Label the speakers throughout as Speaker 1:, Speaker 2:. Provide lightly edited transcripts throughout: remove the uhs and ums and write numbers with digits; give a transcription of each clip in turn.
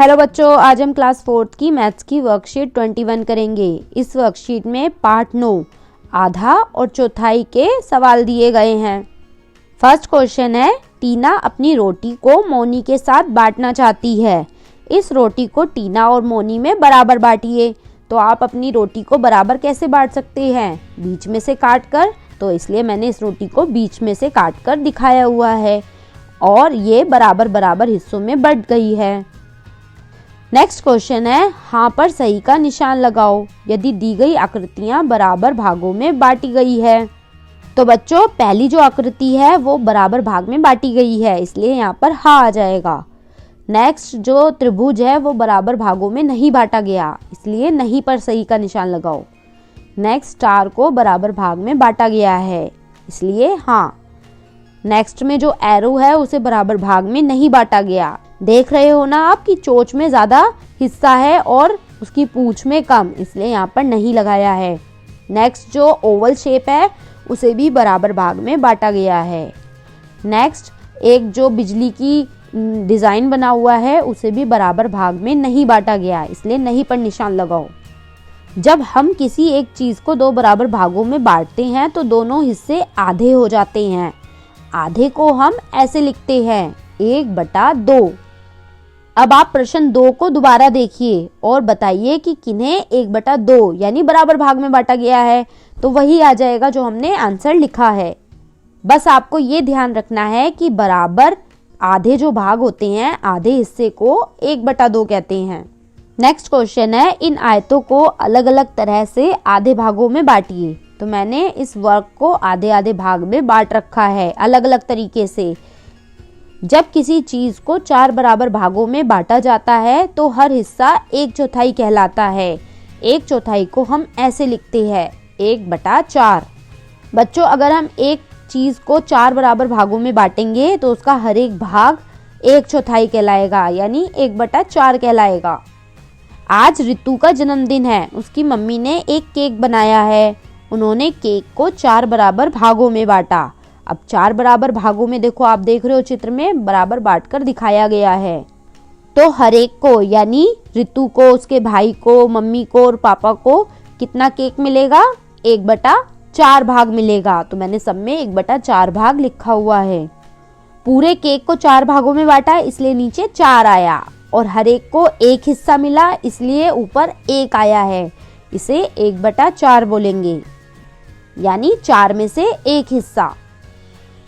Speaker 1: Hello बच्चों, आज हम क्लास 4th की मैथ्स की वर्कशीट 21 करेंगे। इस वर्कशीट में पार्ट 9 आधा और चौथाई के सवाल दिए गए हैं। फर्स्ट क्वेश्चन है, टीना अपनी रोटी को मोनी के साथ बांटना चाहती है। इस रोटी को टीना और मोनी में बराबर बांटिए। तो आप अपनी रोटी को बराबर कैसे बांट सकते हैं? बीच में से काट कर। तो इसलिए मैंने इस रोटी को बीच में से काट कर दिखाया हुआ है और ये बराबर बराबर हिस्सों में बंट गई है। नेक्स्ट क्वेश्चन है, हाँ पर सही का निशान लगाओ यदि दी गई आकृतियां बराबर भागों में बांटी गई है। तो बच्चों, पहली जो आकृति है वो बराबर भाग में बांटी गई है, इसलिए यहाँ पर हाँ आ जाएगा। नेक्स्ट जो त्रिभुज है वो बराबर भागों में नहीं बांटा गया, इसलिए नहीं पर सही का निशान लगाओ। नेक्स्ट स्टार को बराबर भाग में बांटा गया है, इसलिए हाँ। नेक्स्ट में जो एरो है उसे बराबर भाग में नहीं बांटा गया। देख रहे हो ना आप कि चोंच में ज्यादा हिस्सा है और उसकी पूंछ में कम, इसलिए यहाँ पर नहीं लगाया है। नेक्स्ट जो ओवल शेप है उसे भी बराबर भाग में बांटा गया है। नेक्स्ट एक जो बिजली की डिजाइन बना हुआ है उसे भी बराबर भाग में नहीं बांटा गया, इसलिए नहीं पर निशान लगाओ। जब हम किसी एक चीज को दो बराबर भागों में बांटते हैं तो दोनों हिस्से आधे हो जाते हैं। आधे को हम ऐसे लिखते हैं 1/2। अब आप प्रश्न 2 को दोबारा देखिए और बताइए कि किन्हें 1/2 यानी बराबर भाग में बांटा गया है। तो वही आ जाएगा जो हमने आंसर लिखा है। बस आपको ये ध्यान रखना है कि बराबर आधे जो भाग होते हैं, आधे हिस्से को 1/2 कहते हैं। नेक्स्ट क्वेश्चन है, इन आयतों को अलग अलग तरह से आधे भागों में बांटिए। तो मैंने इस वर्क को आधे आधे भाग में बांट रखा है अलग अलग तरीके से। जब किसी चीज को 4 बराबर भागों में बांटा जाता है तो हर हिस्सा 1/4 कहलाता है। 1/4 को हम ऐसे लिखते हैं 1/4। बच्चों, अगर हम एक चीज को 4 बराबर भागों में बांटेंगे तो उसका हर एक भाग 1/4 कहलाएगा, यानी 1/4 कहलाएगा। आज रितु का जन्मदिन है। उसकी मम्मी ने एक केक बनाया है। उन्होंने केक को 4 बराबर भागों में बांटा। अब 4 बराबर भागों में देखो, आप देख रहे हो चित्र में बराबर बांट कर दिखाया गया है। तो हर एक को यानी रितु को, उसके भाई को, मम्मी को और पापा को कितना केक मिलेगा? 1/4 भाग मिलेगा। तो मैंने सब में 1/4 भाग लिखा हुआ है। पूरे केक को 4 भागों में बांटा इसलिए नीचे 4 आया और हर एक को एक हिस्सा मिला इसलिए ऊपर 1 आया है। इसे 1/4 बोलेंगे, यानी 4 में से 1 हिस्सा।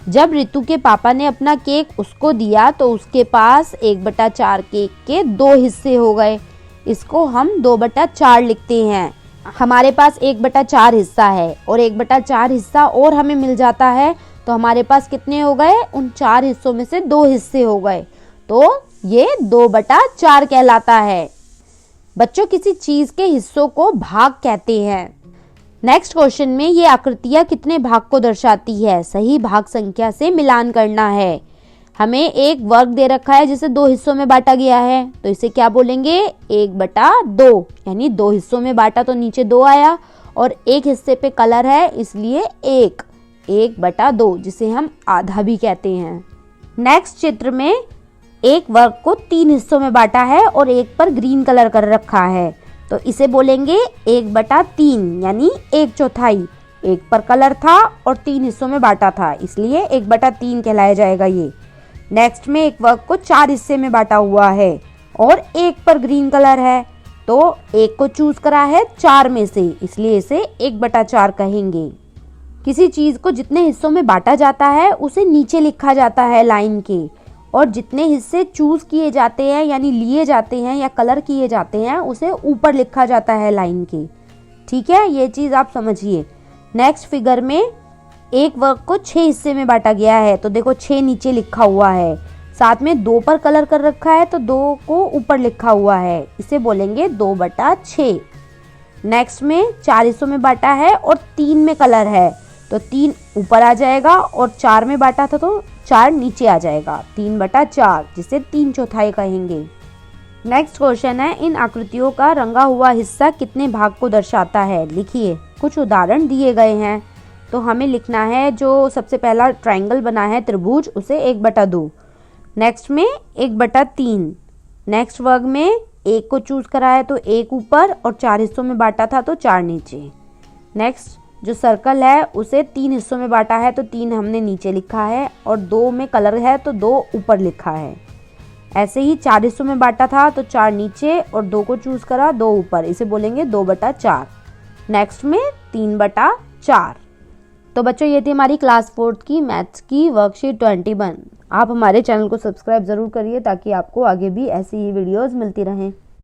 Speaker 1: जब रितु के पापा ने अपना केक उसको दिया तो उसके पास 1/4 केक के 2 हिस्से हो गए। इसको हम 2/4 लिखते हैं। हमारे पास 1/4 हिस्सा है और 1/4 हिस्सा और हमें मिल जाता है, तो हमारे पास कितने हो गए? उन 4 हिस्सों में से 2 हिस्से हो गए, तो ये 2/4 कहलाता है। बच्चों, किसी चीज के हिस्सों को भाग कहते हैं। नेक्स्ट क्वेश्चन में ये आकृतियां कितने भाग को दर्शाती है? सही भाग संख्या से मिलान करना है। हमें एक वर्ग दे रखा है जिसे 2 हिस्सों में बांटा गया है, तो इसे क्या बोलेंगे? 1/2, यानी 2 हिस्सों में बांटा तो नीचे 2 आया और एक हिस्से पे कलर है इसलिए 1/2, जिसे हम आधा भी कहते हैं। नेक्स्ट चित्र में एक वर्ग को 3 हिस्सों में बांटा है और एक पर ग्रीन कलर कर रखा है, तो इसे बोलेंगे 1/3 यानी 1/4। एक पर कलर था और 3 हिस्सों में बांटा था, इसलिए 1/3 कहलाया जाएगा ये। नेक्स्ट में एक वर्ग को 4 हिस्से में बांटा हुआ है और एक पर ग्रीन कलर है, तो एक को चूज करा है 4 में से, इसलिए इसे 1/4 कहेंगे। किसी चीज को जितने हिस्सों में बांटा जाता है उसे नीचे लिखा जाता है लाइन के, और जितने हिस्से चूज किए जाते हैं यानी लिए जाते हैं या कलर किए जाते हैं उसे ऊपर लिखा जाता है लाइन के। ठीक है, ये चीज आप समझिए। नेक्स्ट फिगर में एक वर्ग को 6 हिस्से में बांटा गया है, तो देखो 6 नीचे लिखा हुआ है, साथ में 2 पर कलर कर रखा है तो 2 को ऊपर लिखा हुआ है, इसे बोलेंगे 2/6। नेक्स्ट में 4 हिस्सों में बांटा है और 3 में कलर है, तो 3 ऊपर आ जाएगा और 4 में बांटा था तो 4 नीचे आ जाएगा, 3/4, जिसे 3/4 कहेंगे। नेक्स्ट क्वेश्चन है, इन आकृतियों का रंगा हुआ हिस्सा कितने भाग को दर्शाता है? लिखिए। कुछ उदाहरण दिए गए हैं, तो हमें लिखना है जो सबसे पहला ट्रायंगल बना है त्रिभुज, उसे 1/2। नेक्स्ट में 1/3, नेक्स्ट वर्ग में एक को चूज करा है तो एक ऊपर और 4 हिस्सों में बांटा था तो 4 नीचे। नेक्स्ट जो सर्कल है उसे 3 हिस्सों में बांटा है तो 3 हमने नीचे लिखा है और 2 में कलर है तो 2 ऊपर लिखा है। ऐसे ही 4 हिस्सों में बांटा था तो 4 नीचे और 2 को चूज करा 2 ऊपर, इसे बोलेंगे 2/4। नेक्स्ट में 3/4। तो बच्चों ये थी हमारी क्लास 4th की मैथ्स की वर्कशीट 21। आप हमारे चैनल को सब्सक्राइब ज़रूर करिए ताकि आपको आगे भी ऐसी ही वीडियोस मिलती रहें।